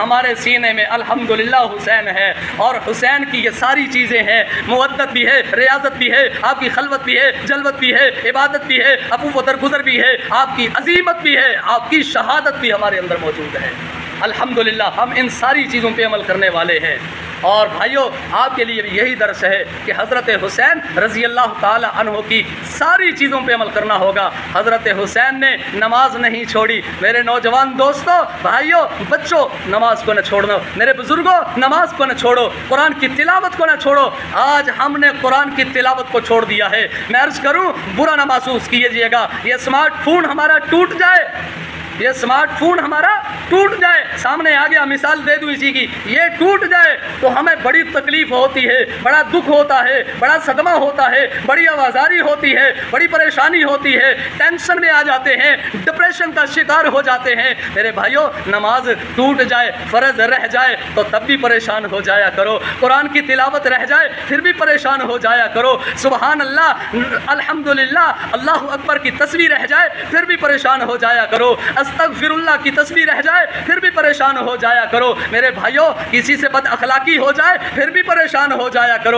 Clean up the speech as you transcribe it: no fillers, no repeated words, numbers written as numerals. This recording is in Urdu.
ہمارے سینے میں الحمدللہ حسین ہے، اور حسین کی یہ ساری چیزیں ہیں، مودت بھی ہے، ریاضت بھی ہے، آپ کی خلوت بھی ہے، جلوت بھی ہے، عبادت بھی ہے، عفو و درگزر بھی ہے، آپ کی عظیمت بھی ہے، آپ کی شہادت بھی ہمارے اندر موجود ہے۔ الحمدللہ ہم ان ساری چیزوں پہ عمل کرنے والے ہیں۔ اور بھائیوں، آپ کے لیے بھی یہی درس ہے کہ حضرت حسین رضی اللہ تعالی عنہ کی ساری چیزوں پہ عمل کرنا ہوگا۔ حضرت حسین نے نماز نہیں چھوڑی۔ میرے نوجوان دوستوں، بھائیوں، بچوں، نماز کو نہ چھوڑنا، میرے بزرگوں، نماز کو نہ چھوڑو، قرآن کی تلاوت کو نہ چھوڑو۔ آج ہم نے قرآن کی تلاوت کو چھوڑ دیا ہے۔ میں عرض کروں، برا نہ محسوس کیجیے گا، یہ اسمارٹ فون ہمارا ٹوٹ جائے، یہ اسمارٹ فون ہمارا ٹوٹ جائے، سامنے آ گیا، مثال دے دوں اسی کی، یہ ٹوٹ جائے تو ہمیں بڑی تکلیف ہوتی ہے، بڑا دکھ ہوتا ہے، بڑا صدمہ ہوتا ہے، بڑی آوازاری ہوتی ہے، بڑی پریشانی ہوتی ہے، ٹینشن میں آ جاتے ہیں، ڈپریشن کا شکار ہو جاتے ہیں۔ میرے بھائیوں، نماز ٹوٹ جائے، فرض رہ جائے تو تب بھی پریشان ہو جایا کرو، قرآن کی تلاوت رہ جائے پھر بھی پریشان ہو جایا کرو، سبحان اللہ، الحمدللہ، اللہ اکبر کی تسبیح رہ جائے پھر بھی پریشان ہو جایا کرو، استغفر اللہ کی تسبیح رہ جائے پھر بھی پریشان ہو جایا کرو۔ میرے بھائیوں، کسی سے بد اخلاقی ہو جائے پھر بھی پریشان ہو جایا کرو۔